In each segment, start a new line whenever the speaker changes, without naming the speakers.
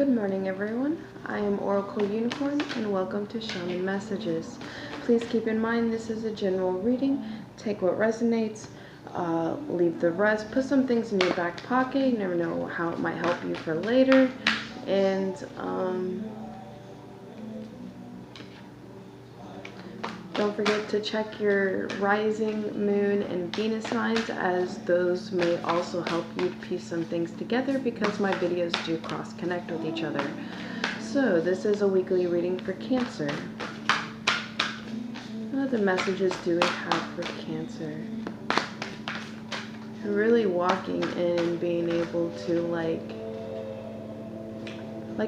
Good morning, everyone. I am Oracle Unicorn, and welcome to Shaman Messages. Please keep in mind this is a general reading. Take what resonates, leave the rest. Put some things in your back pocket. You never know how it might help you for later. And don't forget to check your rising, moon, and Venus signs, as those may also help you piece some things together because my videos do cross-connect with each other. So this is a weekly reading for Cancer. What other messages do we have for Cancer? Really walking in and being able to like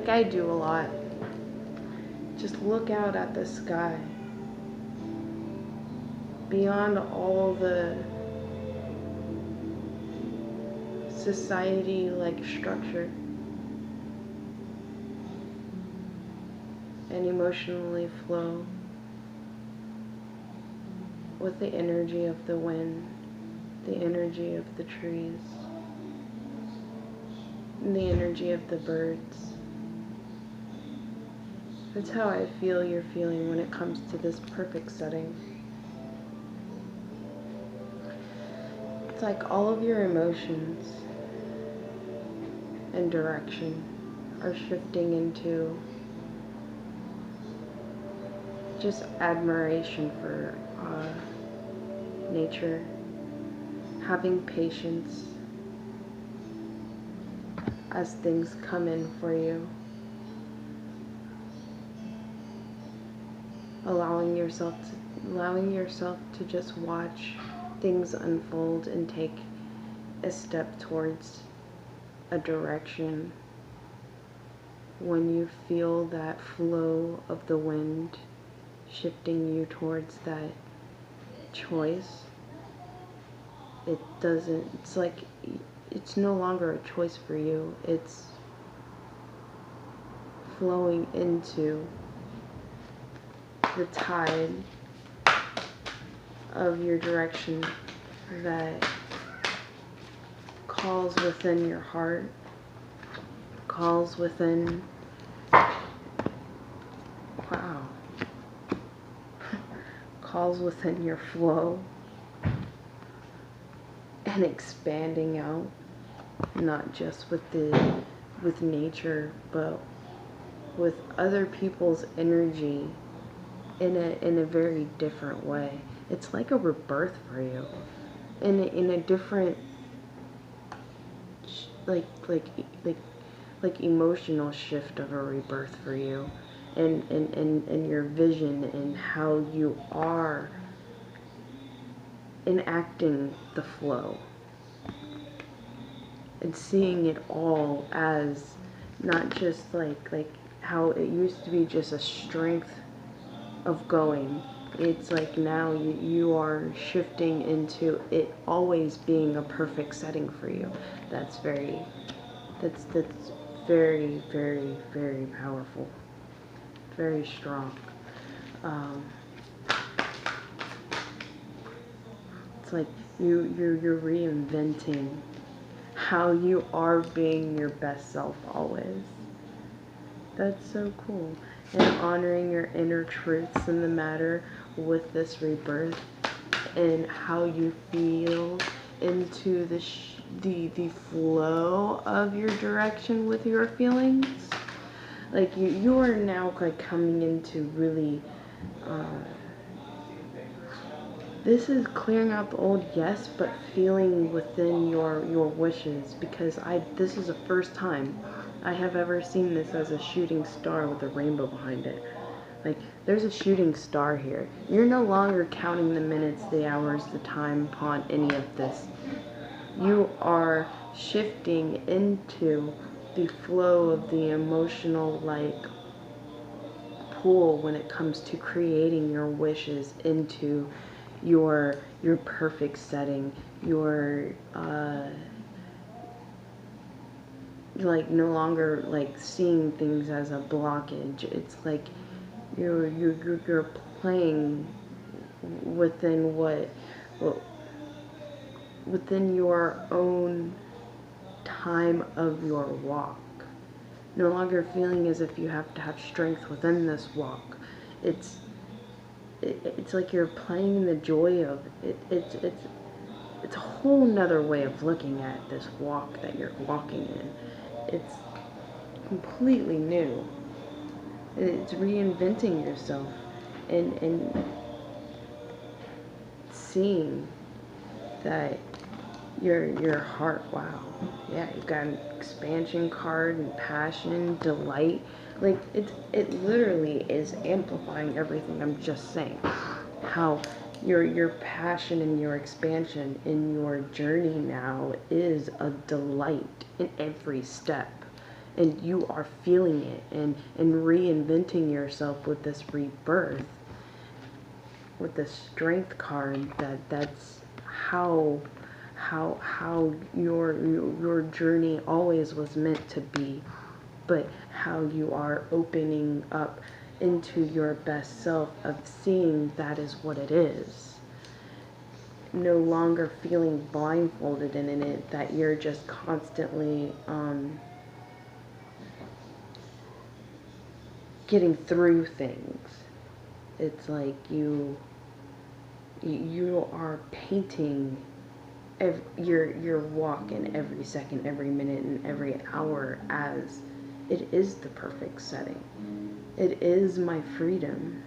I do a lot, just look out at the sky. Beyond all the society-like structure, and emotionally flow with the energy of the wind, the energy of the trees, and the energy of the birds. That's how I feel you're feeling when it comes to this perfect setting. It's like all of your emotions and direction are shifting into just admiration for nature, having patience as things come in for you, allowing yourself to just watch things unfold and take a step towards a direction. When you feel that flow of the wind shifting you towards that choice, it's like it's no longer a choice for you, it's flowing into the tide of your direction that calls within your heart, calls within, calls within your flow, and expanding out, not just with nature, but with other people's energy in a very different way. It's like a rebirth for you, in a different like emotional shift of a rebirth for you, and your vision and how you are enacting the flow and seeing it all as not just like how it used to be just a strength of going. It's like now you are shifting into it always being a perfect setting for you. That's very very, very powerful, very strong. It's like you're reinventing how you are being your best self always. That's so cool. And honoring your inner truths in the matter with this rebirth, and how you feel into the flow of your direction with your feelings. Like you are now like coming into really this is clearing out the old, yes, but feeling within your wishes, because this is the first time I have ever seen this as a shooting star with a rainbow behind it. Like, there's a shooting star here. You're no longer counting the minutes, the hours, the time upon any of this. You are shifting into the flow of the emotional, pool when it comes to creating your wishes into your perfect setting, your no longer seeing things as a blockage. It's like you're playing within within your own time of your walk. No longer feeling as if you have to have strength within this walk. It's like you're playing the joy of it. It's a whole nother way of looking at this walk that you're walking in. It's completely new. It's reinventing yourself and seeing that your heart, wow, yeah, you've got an expansion card and passion, delight. Like it literally is amplifying everything I'm just saying. How your passion and your expansion in your journey now is a delight in every step. And you are feeling it and reinventing yourself with this rebirth, with the strength card. That's how your journey always was meant to be, but how you are opening up into your best self of seeing that is what it is. No longer feeling blindfolded in it, that you're just constantly getting through things. It's like you are painting your walk in every second, every minute, and every hour as it is the perfect setting. It is my freedom.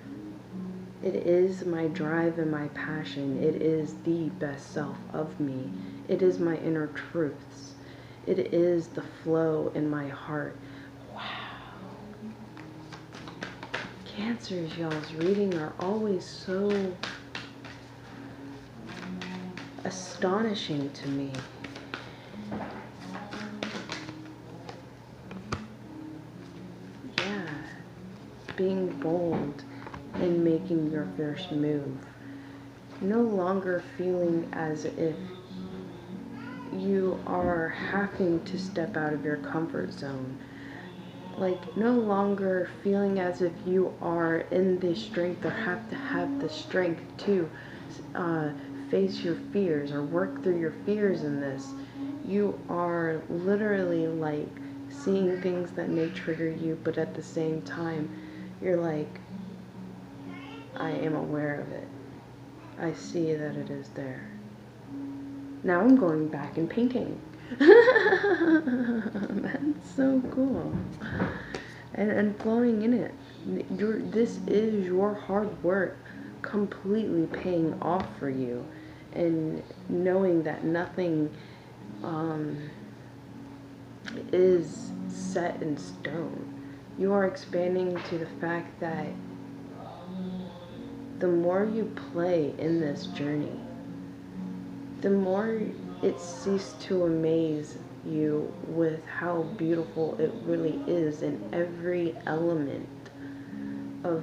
It is my drive and my passion. It is the best self of me. It is my inner truths. It is the flow in my heart. Wow. Cancers, y'all's reading are always so astonishing to me. Yeah, being bold and making your first move. No longer feeling as if you are having to step out of your comfort zone. Like, no longer feeling as if you are in the strength or have to have the strength to face your fears or work through your fears in this. You are literally like seeing things that may trigger you, but at the same time, you're like, I am aware of it. I see that it is there. Now I'm going back and painting. That's so cool. And flowing in it. This is your hard work completely paying off for you. And knowing that nothing is set in stone. You are expanding to the fact that the more you play in this journey, the more it ceases to amaze you with how beautiful it really is in every element of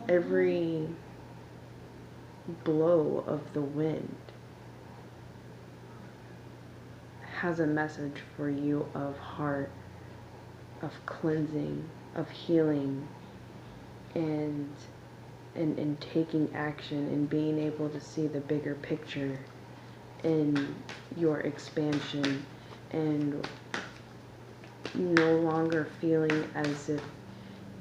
every blow of the wind has a message for you of heart, of cleansing, of healing, and taking action and being able to see the bigger picture in your expansion, and no longer feeling as if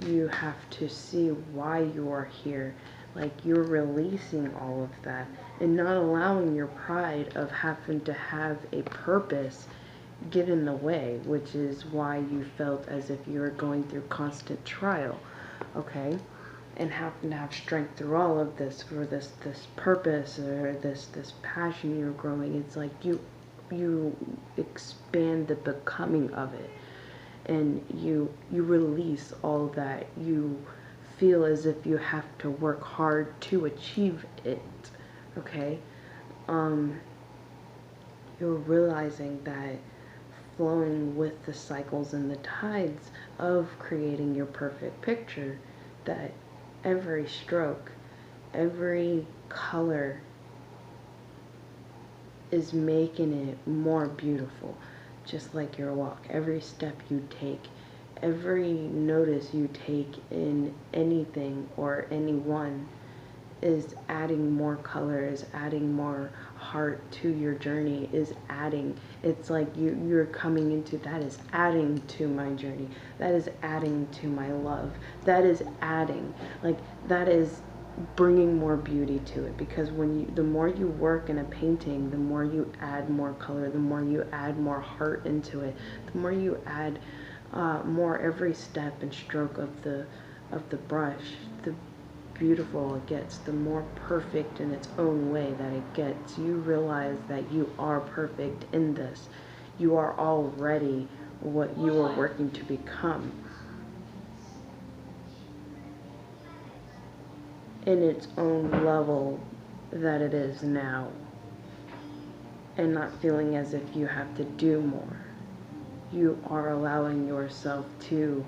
you have to see why you are here. Like, you're releasing all of that and not allowing your pride of having to have a purpose get in the way, which is why you felt as if you were going through constant trial, okay? And having to have strength through all of this for this purpose or this passion you're growing. It's like you expand the becoming of it, and you release all that you feel as if you have to work hard to achieve it, okay? You're realizing that flowing with the cycles and the tides of creating your perfect picture, that every stroke, every color is making it more beautiful, just like your walk. Every step you take, every notice you take in anything or anyone is adding more colors, adding more heart to your journey is adding. It's like you're coming into, that is adding to my journey. That is adding to my love. That is adding. Like, that is bringing more beauty to it, because the more you work in a painting, the more you add more color, the more you add more heart into it, the more you add more every step and stroke of the brush, the beautiful it gets, the more perfect in its own way that it gets. You realize that you are perfect in this. You are already what you are working to become, in its own level that it is now, and not feeling as if you have to do more. You are allowing yourself to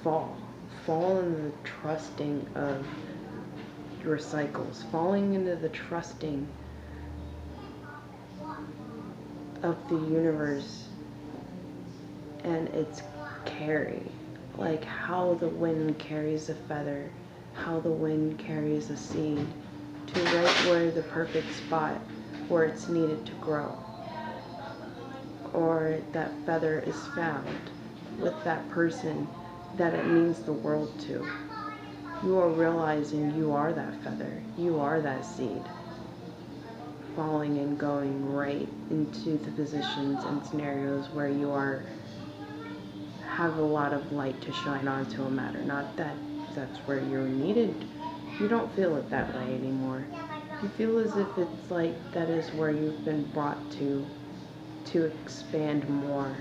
fall into the trusting of your cycles, falling into the trusting of the universe and its carry. Like how the wind carries a feather, how the wind carries a seed to right where the perfect spot where it's needed to grow, or that feather is found with that person that it means the world to. You are realizing you are that feather, you are that seed, falling and going right into the positions and scenarios where you have a lot of light to shine onto a matter. Not that that's where you're needed. You don't feel it that way anymore. You feel as if it's like that is where you've been brought to expand more,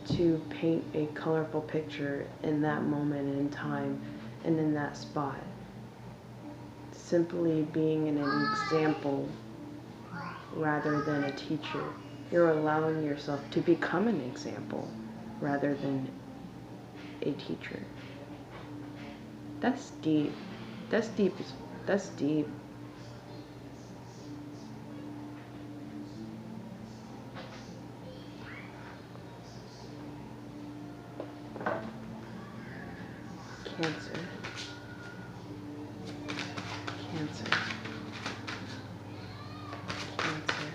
to paint a colorful picture in that moment in time and in that spot. Simply being an example rather than a teacher. You're allowing yourself to become an example rather than a teacher. That's deep. That's deep. That's deep. Cancer. Cancer. Cancer.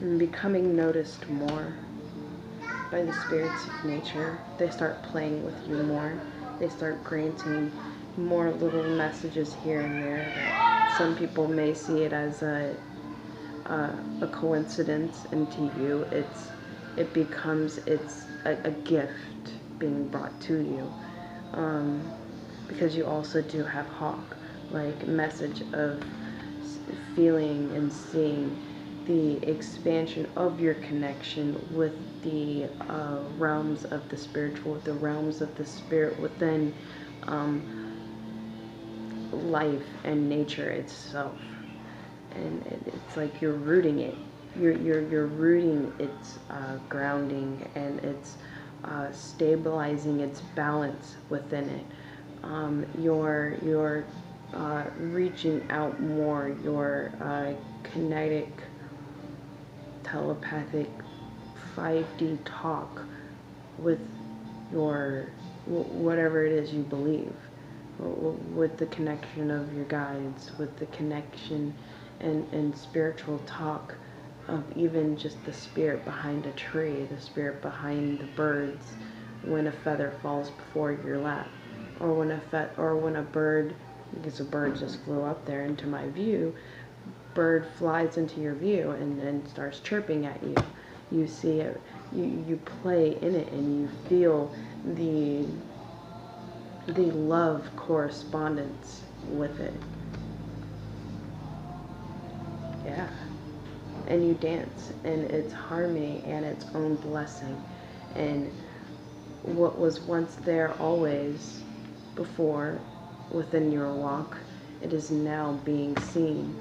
And becoming noticed more by the spirits of nature. They start playing with you more. They start granting more little messages here and there that some people may see it as a coincidence, and to you it becomes a gift being brought to you, because you also do have hawk, like message of feeling and seeing the expansion of your connection with the realms of the spiritual, with the realms of the spirit within life and nature itself. And it's like you're rooting it. You're rooting its grounding, and it's stabilizing its balance within it. You're reaching out more. Your kinetic, telepathic, 5D talk with your whatever it is you believe, with the connection of your guides, with the connection and spiritual talk of even just the spirit behind a tree, the spirit behind the birds when a feather falls before your lap, or when a bird, because a bird just flew up there into my view, bird flies into your view and starts chirping at you. You see it, you play in it, and you feel the love correspondence with it. Yeah. And you dance in its harmony and its own blessing. And what was once there always before within your walk, it is now being seen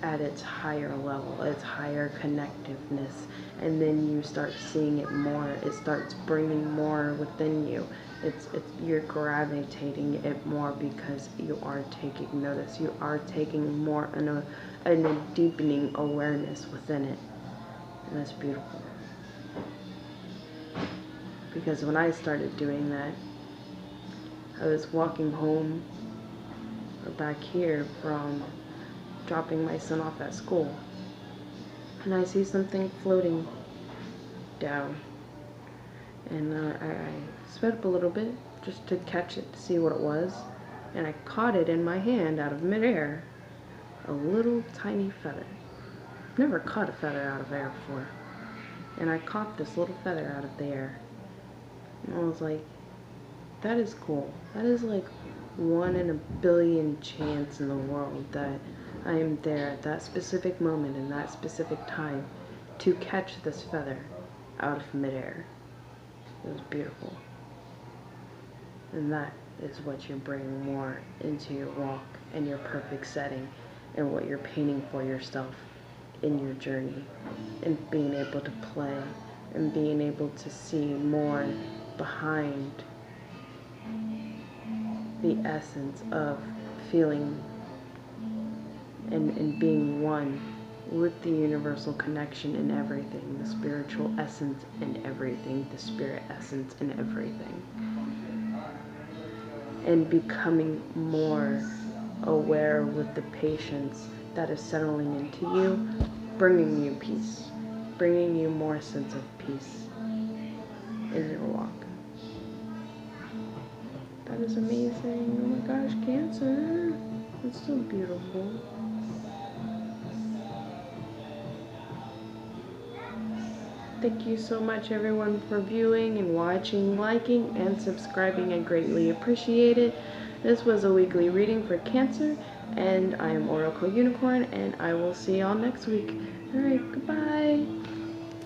at its higher level, its higher connectiveness. And then you start seeing it more. It starts bringing more within you. You're gravitating it more because you are taking notice. You are taking more in a deepening awareness within it. And that's beautiful. Because when I started doing that, I was walking home or back here from dropping my son off at school, and I see something floating down, and I sped up a little bit just to catch it, to see what it was, and I caught it in my hand out of midair, a little tiny feather. Never caught a feather out of air before, and I caught this little feather out of the air, and I was like, that is cool. That is like 1 in a billion chance in the world that I am there at that specific moment in that specific time to catch this feather out of midair. It was beautiful. And that is what you bring more into your walk and your perfect setting and what you're painting for yourself in your journey, and being able to play and being able to see more behind the essence of feeling and being one with the universal connection in everything, the spiritual essence in everything, the spirit essence in everything. And becoming more aware with the patience that is settling into you, bringing you peace, bringing you more sense of peace in your walk. That is amazing. Oh my gosh, Cancer. It's so beautiful. Thank you so much, everyone, for viewing and watching, liking, and subscribing. I greatly appreciate it. This was a weekly reading for Cancer, and I am Oracle Unicorn, and I will see y'all next week. Alright, goodbye.